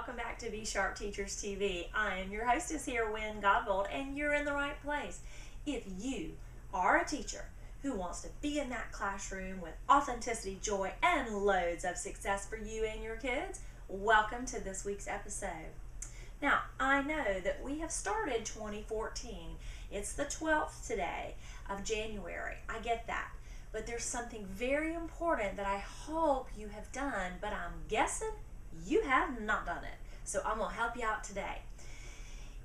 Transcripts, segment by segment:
welcome back to Be Sharp Teachers TV. I am your hostess here, Wynn Godbold, and you're in the right place. If you are a teacher who wants to be in that classroom with authenticity, joy, and loads of success for you and your kids, welcome to this week's episode. Now, I know that we have started 2014. It's the 12th today of January. I get that. But there's something very important that I hope you have done, but I'm guessing you have not done it. So I'm going to help you out today.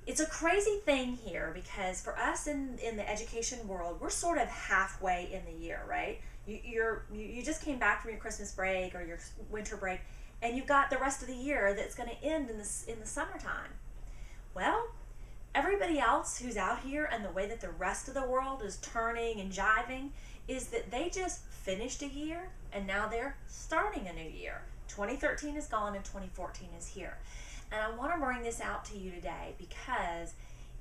It's a crazy thing here because for us in the education world, we're sort of halfway in the year, right? You just came back from your Christmas break or your winter break, and you've got the rest of the year that's going to end in the summertime. Well, everybody else who's out here and the way that the rest of the world is turning and jiving is that they just finished a year and now they're starting a new year. 2013 is gone and 2014 is here. And I want to bring this out to you today because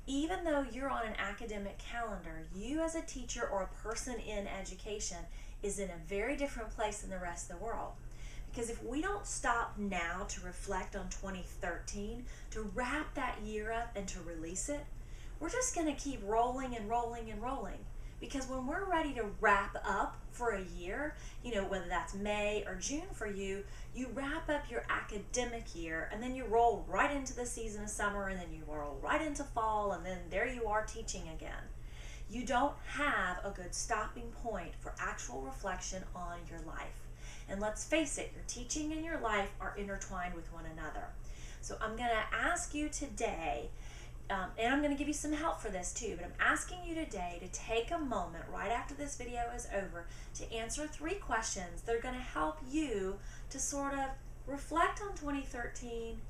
even though you're on an academic calendar, you as a teacher or a person in education is in a very different place than the rest of the world. Because if we don't stop now to reflect on 2013, to wrap that year up and to release it, we're just going to keep rolling and rolling and rolling. Because when we're ready to wrap up for a year, whether that's May or June for you, you wrap up your academic year and then you roll right into the season of summer and then you roll right into fall and then there you are teaching again. You don't have a good stopping point for actual reflection on your life. And let's face it, your teaching and your life are intertwined with one another. So I'm going to ask you today, and I'm going to give you some help for this too, but I'm asking you today to take a moment right after this video is over to answer 3 questions that are going to help you to sort of reflect on 2013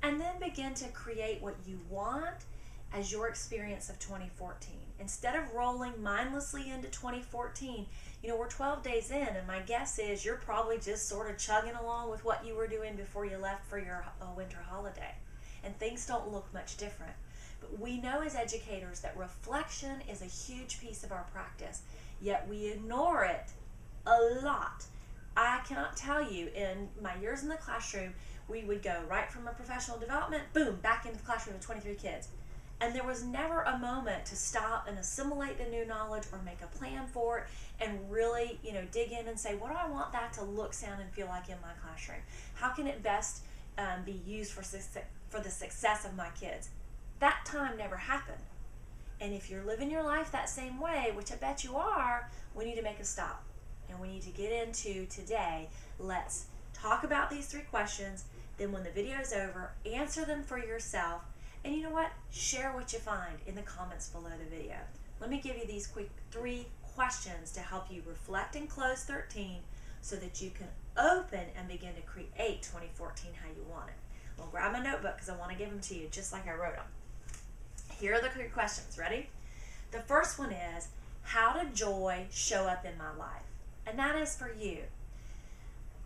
and then begin to create what you want as your experience of 2014. Instead of rolling mindlessly into 2014, we're 12 days in, and my guess is you're probably just sort of chugging along with what you were doing before you left for your winter holiday. And things don't look much different. But we know as educators that reflection is a huge piece of our practice, yet we ignore it a lot. I cannot tell you, in my years in the classroom, we would go right from a professional development, boom, back into the classroom with 23 kids. And there was never a moment to stop and assimilate the new knowledge or make a plan for it and really, dig in and say, what do I want that to look, sound, and feel like in my classroom? How can it best be used for the success of my kids? That time never happened. And if you're living your life that same way, which I bet you are, we need to make a stop. And we need to get into today, let's talk about these 3 questions. Then when the video is over, answer them for yourself. And you know what? Share what you find in the comments below the video. Let me give you these quick 3 questions to help you reflect and close 13 so that you can open and begin to create 2014 how you want it. Well, grab my notebook because I want to give them to you just like I wrote them. Here are the 3 questions. Ready? The first one is, how did joy show up in my life? And that is for you.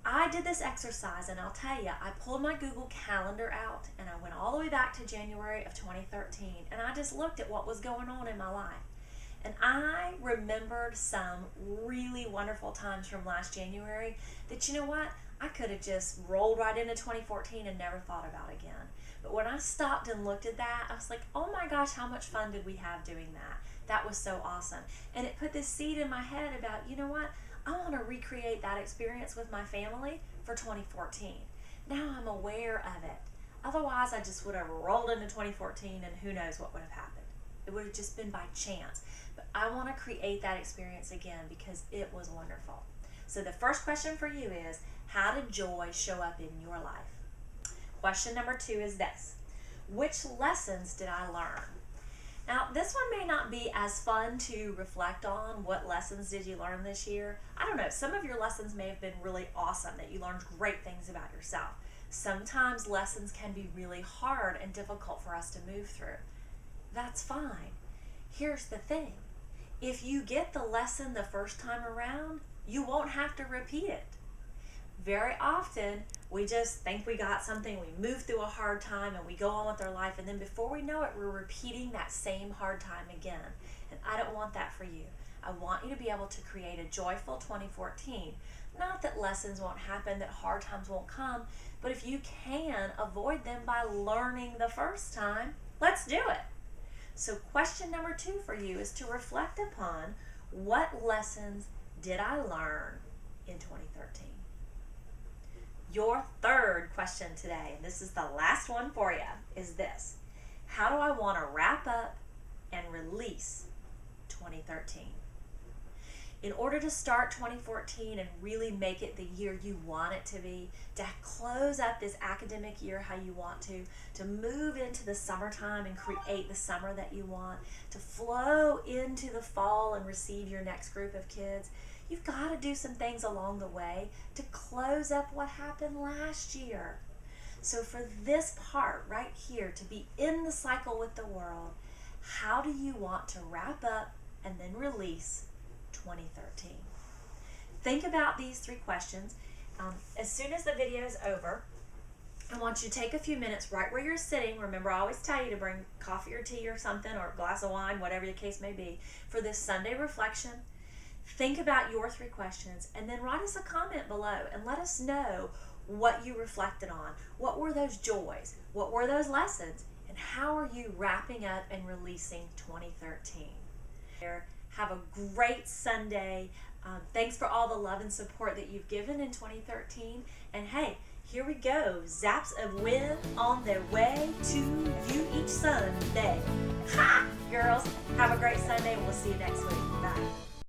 I did this exercise, and I'll tell you, I pulled my Google Calendar out, and I went all the way back to January of 2013, and I just looked at what was going on in my life. And I remembered some really wonderful times from last January that, I could have just rolled right into 2014 and never thought about again. But when I stopped and looked at that, I was like, oh my gosh, how much fun did we have doing that? That was so awesome. And it put this seed in my head about, I want to recreate that experience with my family for 2014. Now I'm aware of it. Otherwise, I just would have rolled into 2014 and who knows what would have happened. It would have just been by chance. But I want to create that experience again because it was wonderful. So the first question for you is, how did joy show up in your life? Question number 2 is this. Which lessons did I learn? Now, this one may not be as fun to reflect on. What lessons did you learn this year? I don't know. Some of your lessons may have been really awesome, that you learned great things about yourself. Sometimes lessons can be really hard and difficult for us to move through. That's fine. Here's the thing. If you get the lesson the first time around, you won't have to repeat it. very often we just think we got something, we move through a hard time, and we go on with our life, and then before we know it, we're repeating that same hard time again. And I don't want that for you. I want you to be able to create a joyful 2014. Not that lessons won't happen, that hard times won't come, but if you can avoid them by learning the first time, let's do it. So question number 2 for you is to reflect upon, what lessons did I learn in 2013? Your third question today, and this is the last one for you, is this: how do I want to wrap up and release 2013? In order to start 2014 and really make it the year you want it to be, to close up this academic year how you want to move into the summertime and create the summer that you want, to flow into the fall and receive your next group of kids, you've got to do some things along the way to close up what happened last year. So for this part right here, to be in the cycle with the world, how do you want to wrap up and then release 2013? Think about these 3 questions. As soon as the video is over, I want you to take a few minutes right where you're sitting. Remember, I always tell you to bring coffee or tea or something, or a glass of wine, whatever the case may be, for this Sunday reflection. Think about your 3 questions, and then write us a comment below and let us know what you reflected on. What were those joys? What were those lessons? And how are you wrapping up and releasing 2013? Have a great Sunday. Thanks for all the love and support that you've given in 2013. And hey, here we go. Zaps of Wynn on their way to you each Sunday. Ha! Girls, have a great Sunday. We'll see you next week. Bye.